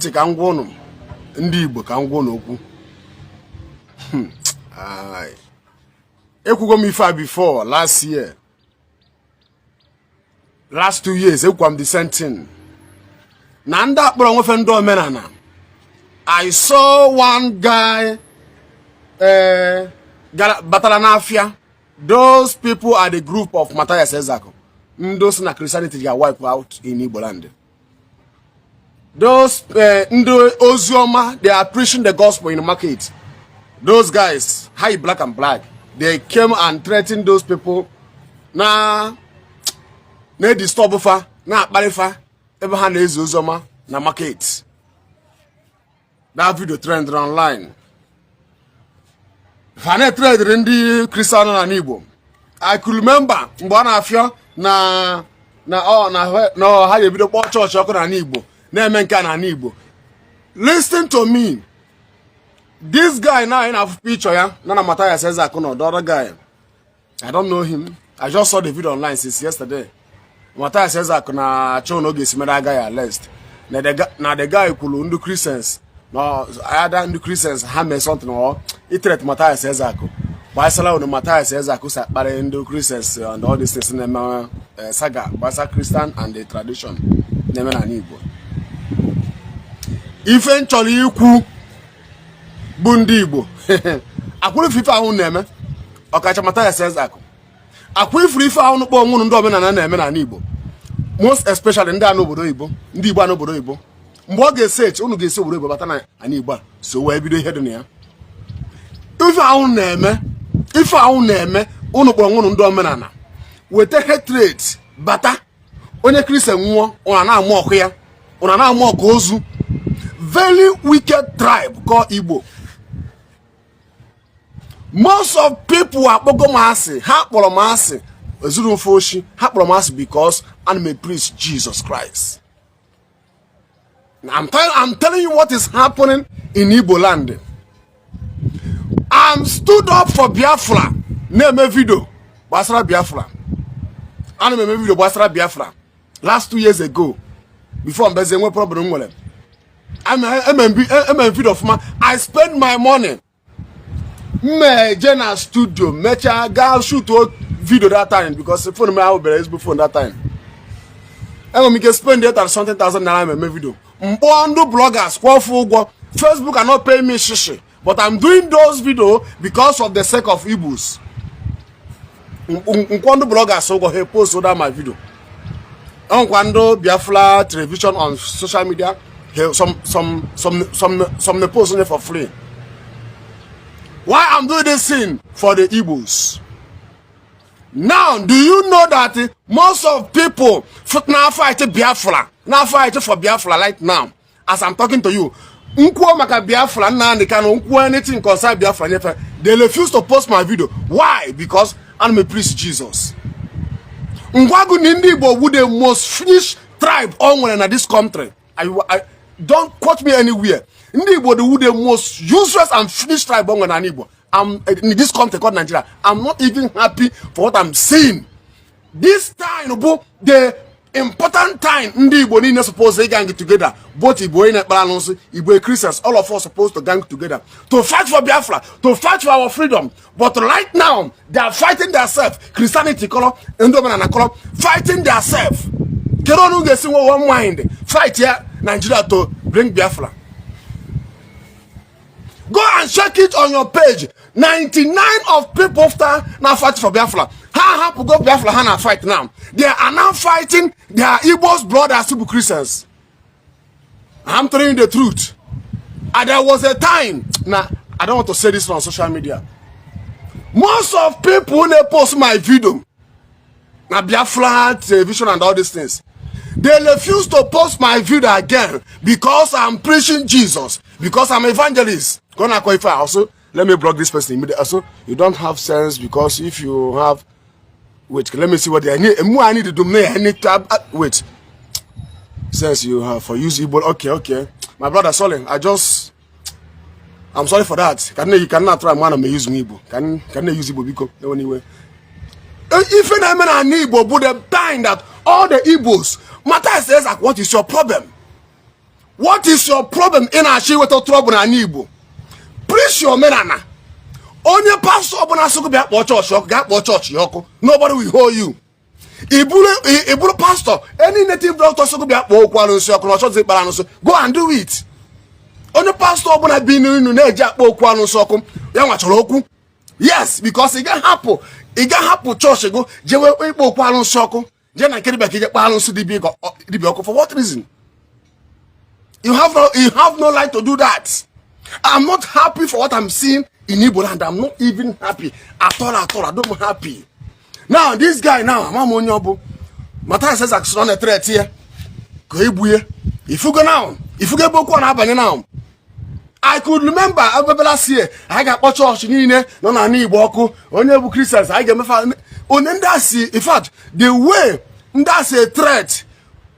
Genti ka ngwa unu ndị Igbo ka ngwa unu okwu. Ekwugo m ife before last year. Last 2 years ekwuwa m the same thing. Na ndị akpọrọ nwefe ndị omenala. I saw one guy batala n'afia. Those people are the group of Matthias Ezako. Those na Christianity are wiped out in Igbo land. Those Ozioma, they are preaching the gospel in the market. Those guys, high black and black, they came and threatened those people. Na disturb fa, na barifa, ever hand is Ozioma na market. That video trended online. Fane trade in the Christian and Igbo. I could remember mbana afia na how you video church na Igbo. Listen to me. This guy now in a picture, yeah, Nana Matthias says I know the other guy. I don't know him. I just saw the video online since yesterday. Matthias says I can no get some guy at least. Now the guy could do Christians. No, I don't do Christians. Hammer something or it threat Matthias says I could. But I saw the Matthias says I could but do Christians and all these things in the saga, Basa Christian and the tradition. Never an Igbo. Eventually ikwu bụ ndị Igbo akwụrụ ife ahụ na-eme ọkacha Matthias Ezako akwụrụ ife ahụ kpọ nwụrụ ndị omenala na-eme na Igbo, most especially ndị anụ obodo Igbo, ndị Igbo anụ obodo Igbo. Mgbe ọ ga-esearch unu ga-esi obodo Igbo bata na Igbo so wee bido ihe dị na ya. Ife ahụ na-eme unu kpọ nwụrụ ndị omenala weta hatred bata onye Christian nwụọ ụna na-amụ ọkụ ya, ụna na-amụ ọkụ ozu. Very wicked tribe called Igbo. Most of people are Bogomasi, Hapolomasi, Zulufoshi, Hapolomasi because I preach Jesus Christ. I'm telling you what is happening in Igbo land. I'm stood up for Biafra. Name a video. Basra Biafra. I name a video Basra Biafra. Last 2 years ago. Before I'm busy, no problem with them. I'm a video of my. I spend my money. Me general studio, mecha girl shoot video that time because the phone me I will before that time. And when we can spend it at something thousand naira me video. Mbondo bloggers, Facebook are not paying me shishi, but I'm doing those videos because of the sake of Igbos. Mbondo bloggers so go here post that my video. Kwando Biafra television on social media, some post on it for free. Why I'm doing this thing for the Igbos? Now, do you know that most of people now fight Biafra, now fight for Biafra right now, as I'm talking to you. Biafra now they can anything concern Biafra. They refuse to post my video. Why? Because I'm a priest Jesus. Ngwagu Nindibo would the most finished tribe on in this country. I don't quote me anywhere. Ndibo would the most useless and finished tribe on Igbo. I'm in this country called Nigeria. I'm not even happy for what I'm seeing. This time, the important time, Ndibo need not supposed to gang together. Both Igbo and Balance, Igbo Christians, all of us supposed to gang together to fight for Biafra, to fight for our freedom. But right now, they are fighting themselves. Christianity color, Indoman color, fighting themselves. Keronu get one mind. Fight here, Nigeria to bring Biafra. Go and check it on your page. 99 of people after now fight for Biafra. How to go Biafra and fight now? They are now fighting their Igbos brothers to be Christians. I'm telling you the truth. And there was a time. Now, I don't want to say this on social media. Most of people when they post my video, now Biafra television and all these things, they refuse to post my video again because I'm preaching Jesus, because I'm evangelist. Gonna qualify also. Let me block this person immediately. Also, you don't have sense because if you have, wait, let me see what I need. I need to do. I need to wait. Says you have for use Igbo. Okay. My brother, sorry. I'm sorry for that. You cannot try man me use Igbo. Can they use Igbo because anyway. If an Igbo, but the time that all the Igbos, Matthias says, what is your problem? What is your problem in achi with trouble na Igbo? Preach your menana. Only pastor obuna suku bia kpo church, ga kpo church yoko. Nobody will hold you. Ibulu pastor, any native doctor suku bia kpo okwa no so okwa church zikpara no so. Go and do it. Only pastor obuna bi nu na eja kpo okwa no so okwu. Ya nwa choro okwu. Yes, because it can happen. It can happen church go jewe kpo okwa no so okwu. Je na kiri bia ke kpa no so dibi oko. For what reason? You have no right to do that. I'm not happy for what I'm seeing in Igbo land. I'm not even happy at all. I don't happy. Now this guy now, Matthias says I'm on a threat here. If you go now, if you get Boko and now, I could remember last year I got church in no na Igbo only Christians. I get me in fact the way that's a threat.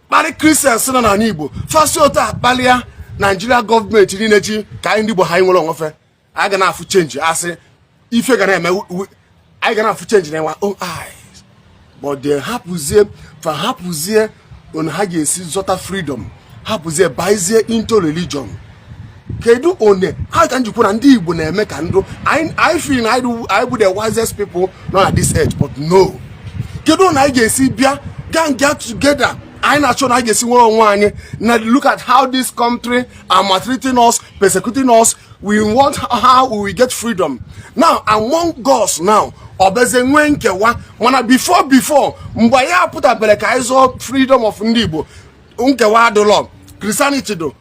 Bari Christians na Igbo first ota balia Nigeria government ni nechi ka Igbo ha nwere onwe I gonna have to change as if you gonna I gonna have to change in our own eyes, but they hapuzie for hapuzie on ha ga-esi zota freedom hapuzie baizie into religion kedu one how can you put na ndị Igbo na-eme ka ndụ I feel I would the wisest people not at this age, but no kedu na I ga-esi bia gang get together. I not now look at how this country are maltreating us, persecuting us. We want how we will get freedom. Now among us now, before mbaya put a belekaizo freedom of Igbo. Unkewa do law. Christianity do.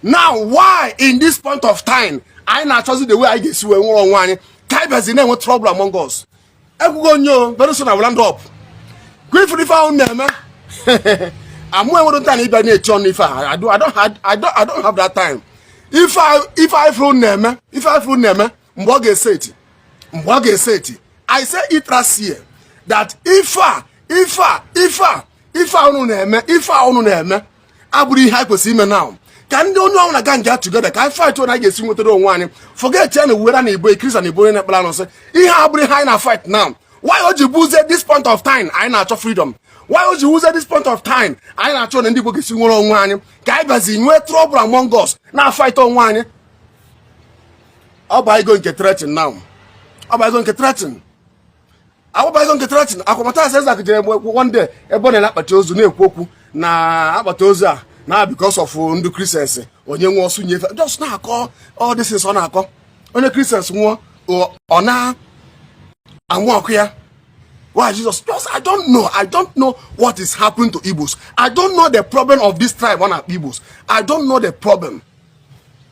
Now why in this point of time I not choose the way I get to one Kaibas in what trouble among us. I go no very soon I will land up. Great for the found name. I'm one time if I don't have that time. If I flew name, Mboge Seti. I say it last year that if I don't name, I would help us him now. Can don't know when I can get together. Can fight when I get sing with the one. Forget telling whether any boy Chris and the boy in a plan say he have behind a fight now. Why would you use at this point of time? I not your freedom. Why would you use at this point of time? I not sure the book is on one. Guys, in where trouble among us. Now fight on one. How about going to threaten now? How about going to threaten? How about going to threaten? Akomata says that one day a bonnet up at Josu near Poku. Na Abatoza. Now because of Undu Christians. When you want to just now call all this is on our call. Only Christians want or now. And walk here. Why Jesus? Just I don't know what is happening to Igbos. I don't know the problem of this tribe on our Igbos. I don't know the problem.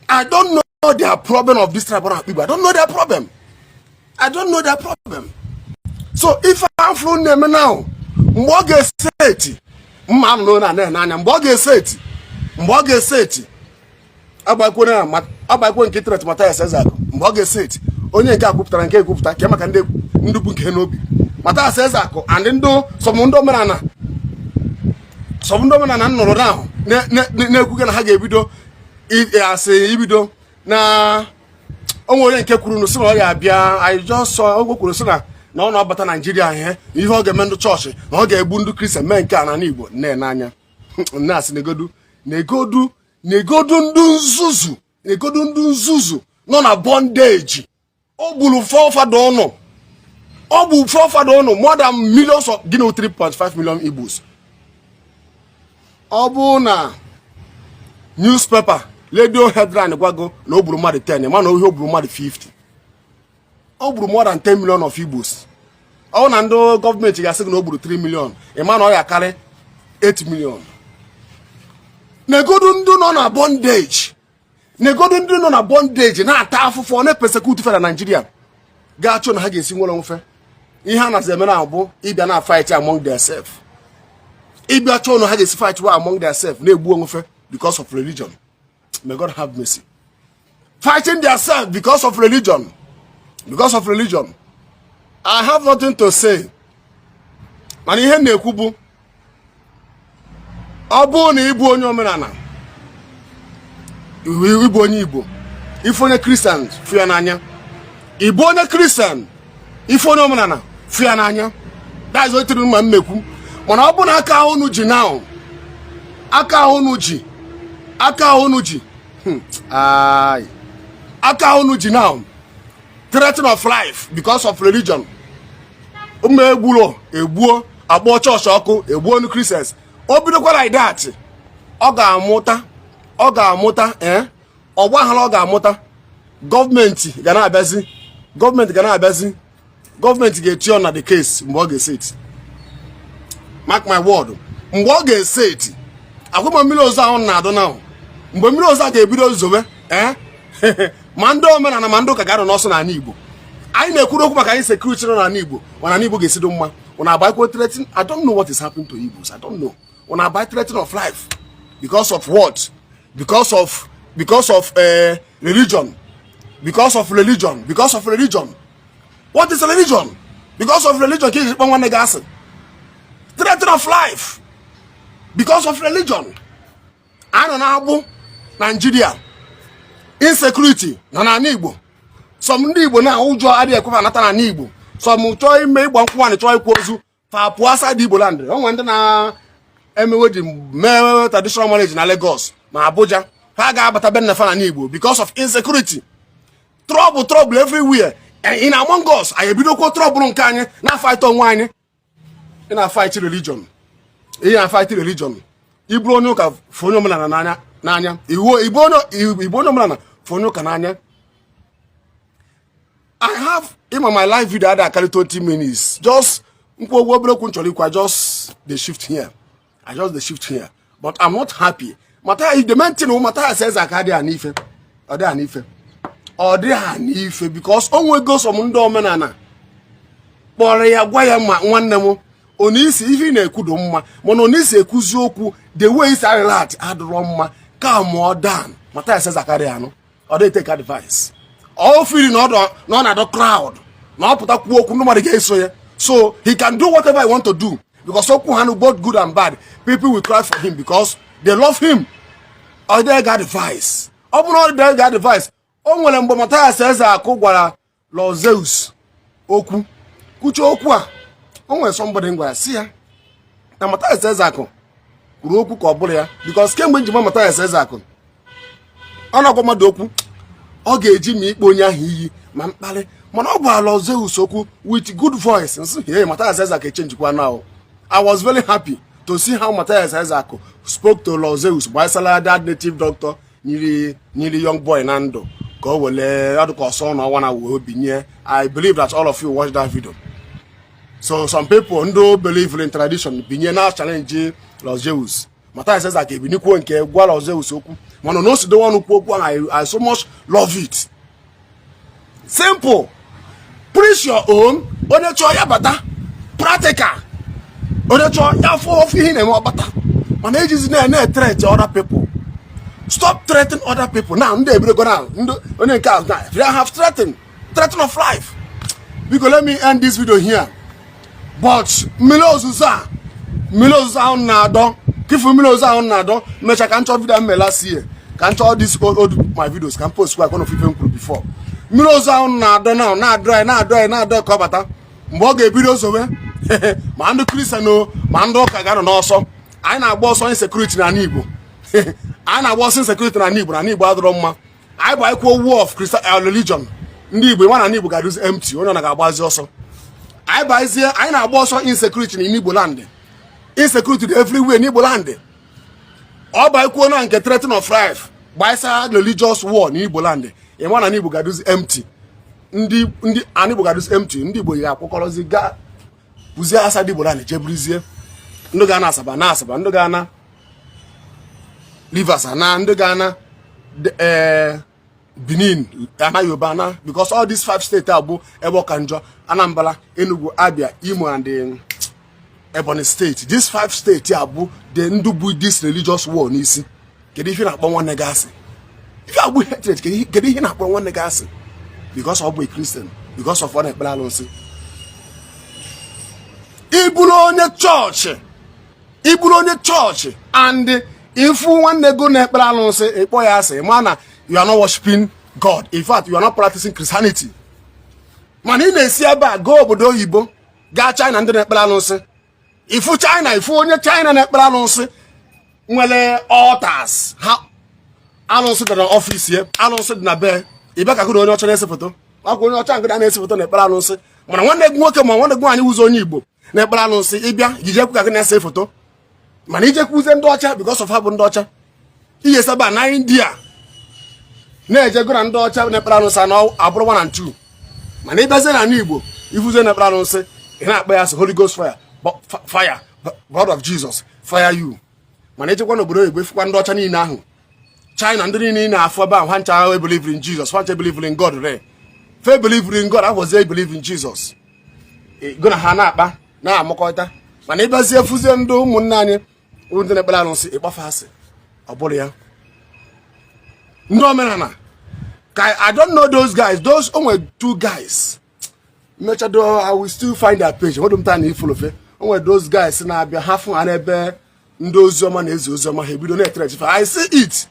I don't know their problem of this tribe on our people. I don't know their problem. I don't know their problem. So if I'm from them now, Mboge Seti, Mboge Seti, Abakuna Kitret Matthias says Mboge Seti. Onye nke akuputara nke ekupụta ke maka ndị ndubu nke n'obi mata says akọ and ndo somundo menana nnụrụ now na-ekwuge na ha ga-ebido asị ibido na onwe nke kwuru no si na ọ ya abịa I just saw ogwo kwuru si na ọ na-abata Nigeria ihe ọ ga-eme ndụ chọọchị na ọ ga-egbu ndụ Christian mee nke a na Igbo nne n'anya na asị negodu ndụ nzuzu nọ na bondage. Obu forfada ono more than millions of 3.5 million Igbos. Obu na newspaper radio headline gwago na oburu mmadụ 10 man ohi oburu mmadụ 50. Oburu more than 10 million of Igbos. Ọ na ndo government ga asị na oburu 3 million. Man ọ ya carry 8 million. Negodu ndu nọ na bondage. Negodu ndị nọ na bondage na-ata afụfụ na persecute fere na Nigeria ga-achọ na ha ga-esi nwere onwe ihe a na-eme na abụ ịbịa na fight among themselves ịbịa chọọ na ha ga-esi fight among themselves na-egbu onwe because of religion. May God have mercy. Fighting themselves because of religion. I have nothing to say. Mana ihe na-ekwu bụ ọ bụ na ịbụ onye omenala Igbo onye Igbo ife onye Christian fia n'anya Igbo onye Christian ife onye omenala fia n'anya that's what mma mmekwu mana ọ bụ na aka unu ji now aka onuji aka onuji now threaten of life because of religion. Egbuo agbo church ọkụ egbuo nu Christians. Obidokwa like that. Ọ ga-amụta ọgbaghara ọ ga-amụta. Gọọmenti ga na-abịazi gọọmenti ga-eti on na the case mgbe ọ ga-ese it. Mark my word. Mgbe ọ ga-ese it, akwụkwọ mmiri ozu ahụ na-adọ na mgbe mmiri ozu a ga-ebido zobe ma ndị omenala ma ndị ụka ga-anọ n'ọsọ n'ala Igbo. Anyị na-ekwuru okwu maka anyị security nọ n'ala Igbo, mana Igbo ga-esido mma. When I buy threatening, I don't know what is happening to Igbos. I don't know. When I buy threatening of life, because of what? Because of religion. Because of religion. What is religion? Because of religion, threatening of life. Because of religion. I don't know. Nigeria. Insecurity. Na Igbo. Some Igbo na ujo adi ekwa na Igbo. Some choi me Igbo nkwa ni choi kwozu fa puasa di Igbo land. O nwende na emewe di me traditional marriage na Lagos ma Abuja. Ha ga abata ben na fa na Igbo because of insecurity. Trouble everywhere. And in among us, I ebido ko trouble nke anyị na fight onwe anyị. Ina fight religion. Igbo onye ụka fonyo mala na n'anya. Igbo onye mala na fonyo ka n'anya. I have in my live video that I carry 20 minutes. Just the shift here. The shift here. But I'm not happy. The main thing Mataya says I carry an ife. Or they are ife because onwe go some ndo menana. Bore ya gwa ya ma nwanne mo. Onisi ife na ekudo mma. Mono onisi ekuzi okwu the way is relax adro mma. Calm more down. Mataya says I carry ano. Or they take advice. All feeling not at the crowd. So he can do whatever he want to do. Because both good and bad. People will cry for him because they love him. Or they got advice. They got advice. When Mataya says Lord Zeus Oku. Kucho Okwa. When somebody ngwa see ya. Na Mataya says Roku Kobolia. Because Cambridge Mataya says Doku. Ọ ga-eji m ikpe onye ahụ iyi ma mkpali mana ọ bụ ala Zeus okwu with good voice nso hey Mathias Ezako change kwa now. I was very happy to see how Mathias Ezako spoke to Lord Zeus gbasara that native doctor nyiri young boy na ndụ ka o wele aduko so na wana we binye. I believe that all of you watched that video. So some people ndo believe in tradition binye na challenge Lord Zeus. Mathias Ezako ebinikwo nke gwa Lord Zeus okwu. One knows the one who I so much love it. Simple. Preach your own. Onecho ya bata. Practical. Onecho ya for him and bata. Manage is na threat to other people. Stop threatening other people. Now they go down. They have threaten of life. Because let me end this video here. But Milozuza on Nado. Kifu Miloza on Nado. Mecha can't chop video me last year. Can't all these old my videos can post where I can't even before. Miloza on Nado now. Na dry. Kobata. Mboge videos over. Mando Christiano. Mando Kagano no so. I na boss on security na Igbo. I na boss in security na Igbo. Na Igbo adroma. I buy equal war of Christian religion. Ndi Igbo one na Igbo ga do empty. Onye na ga gbazi also. I buy here. I na boss on insecurity in Igbo land. Insecurity everywhere in Igbo land. All by Kona and threaten of life. By side religious war in Igbo land. And one Igbo ga do empty. Ndi Igbo ga do empty. Ndi Igbo ya kokolozi ga. Buzi asa Igbo land jebrizie. Ndo ga na asaba na asaba. Ndo ga na Rivers na ndo ga na Benin ana Yoruba because all these 5 states abu Ebo Kanjo, Anambra, Enugu, Abia, Imo and Ebonyi State. These 5 states abu they ndubu this religious war nisi. Kedu ife na akpọ nwanne gasị. If you abu hatred kedu ife na akpọ nwanne gasị. Because of a Christian, because of one ekpere alụsị. Iburu onye church and if one go na ekpere alụsị ekpọ ya asị mana you are not worshiping God. In fact, you are not practicing Christianity. Man, in the Siaba, go obodo Igbo, ga China and the Nepalonse. If China, if only China and Nepalonse, nwere altars ha alụsị dị n'ọfịs ya alụsị dị na be ịbịa ka gụrụ onye ọcha na-ese foto akwa onye ọcha nke na-ese foto na-ekpere alụsị mana nwanne gị nwoke ma nwanne gị nwaanyị wụzọ onye Igbo na-ekpere alụsị ịbịa ijekwu ka gị na-ese foto mana ijekwuzie ndị ọcha because of ha bụ ndị ọcha ihe saba na India na-ejego na ndị ọcha na-ekpere alụsị na abụrụ 1 and 2 mana ịbịazie na ndị Igbo ifuzie na-ekpere alụsị ị na-akpa ya sị Holy Ghost fire blood of Jesus fire you mana ejekwa n'obodo oyibo ifukwa ndị ọcha niile ahụ China ndị niile na-afụ ebe ahụ ha ncha believe in Jesus ha ncha believe in God re fe believe in God ahụzie believe in Jesus go na ha na-akpa na-amụkọta mana ịbazie fuzie ndị ụmụnne anyị ndị na-ekpere alụsị ịkpafa asị ọ bụrụ ya ndị omenala ka I don't know those guys those only 2 guys mechado I will still find their page hold them time ifolofe only those guys na-abịa ha fụ ha n'ebe ndị oziọma na-ezi oziọma ha ebido na-etere I see it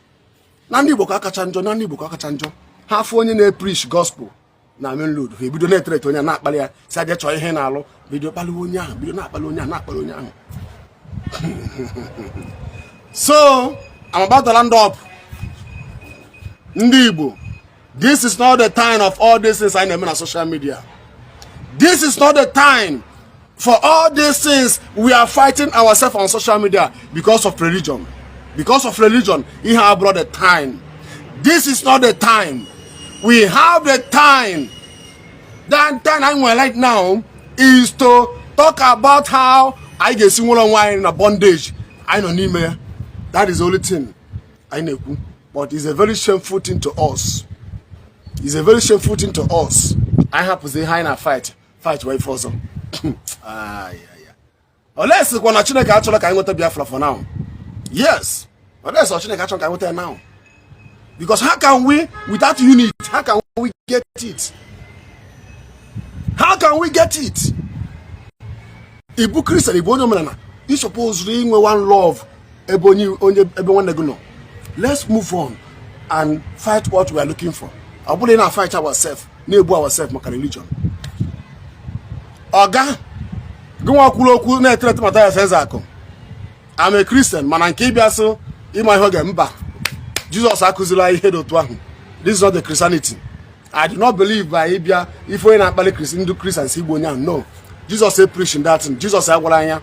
na ndị Igbo ka akacha njọ na ndị Igbo ka akacha njọ ha fụ onye na-preach gospel na main road ha ebido na-etere onye na-akpali ya si aja chọọ ihe na-alụ bido kpaliwe onye ahụ bido na-akpali onye ahụ na-akpali onye ahụ so I'm about to land up ndị Igbo this is not the time of all these things I na-eme na social media this is not the time for all these things we are fighting ourselves on social media because of religion. Because of religion, he have brought the time. This is not the time. We have the time. That time I'm right now is to talk about how I get someone wine in a bondage. I don't need me. That is the only thing I know. But it's a very shameful thing to us. It's a very shameful thing to us. I have to say hi and fight way for some. Unless when I Chineke actually can go to Biafra for now. Yes. Unless Chineke actually can go there now. Because how can we, without unity, how can we get it? How can we get it? Igbo Christian, Igbo Omenala, you suppose ring one love, everyone they go. Let's move on and fight what we are looking for. I will not fight ourselves, neighbor ourselves, my religion. Oga, go on kulo na threat mata senzako. I'm a Christian, man and kebiaso ima hoge mba. Jesus akuzila ihe do to ahu. This is not the Christianity. I do not believe by Ibia if we na akpali Christian do Christians Igbo nya no. Jesus say preaching that thing. Jesus say agwala anya.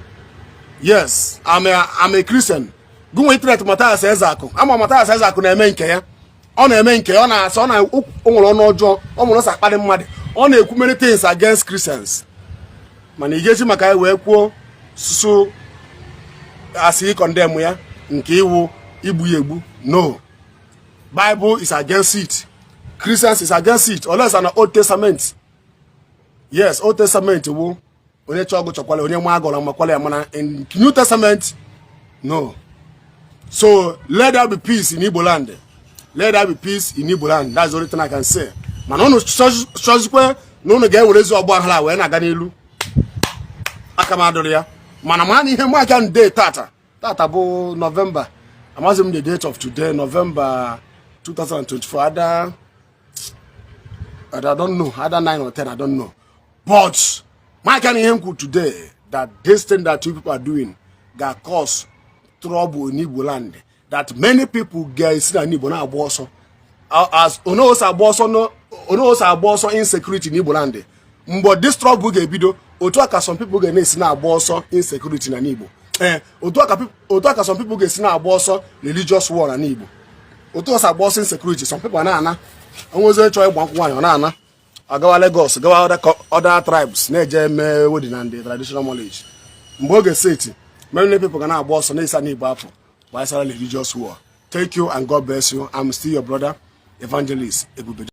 Yes, I'm a Christian. Go on threat mata senzako. Ama mata senzako na eme nke ya. Ọ na-eme nke ọ na-asọ na onwere ọnụ ọjọọ, ọ mụrụ sa akpali mmadụ. Ọ na-ekwu many things against Christians. Mana igeji maka ya wee kwuo so asi condemn ya nke iwu igbu ya egbu no Bible is against it Christians is against it unless an Old Testament yes Old Testament wo onye chọgụ chọkwala onye nwa agọla makwala ya mana in New Testament no so let there be peace in Igbo land let there be peace in Igbo land that's the only thing I can say mana unu chọzikwe na unu ga-ewerezi ọgbọ ahara wee na-aga n'ilu akamadori mana man ihe mwa kan day tata bụ November amazim the date of today November 2024 I don't know either 9 or 10 I don't know but my can ihe mku today that this thing that you people are doing that cause trouble in Igbo land that many people get in Igbo na agba ọsọ as ono osa agba ọsọ insecurity in Igbo land but this trouble ga-ebido otu aka some people ga-esi na agba ọsọ insecurity na Igbo otu aka some people ga-esi na agba ọsọ religious war na Igbo otu aka agba ọsọ insecurity some people na-ana onweze chọọ ịgba nkwụ nwanyị na-ana agawa Lagos gawa other tribes na-eje eme wedding and traditional knowledge mgbe oge seti many people ga na-agba ọsọ na-esa n'Igbo afọ gbasara religious war. Thank you and God bless you. I'm still your brother Evangelist Ebube.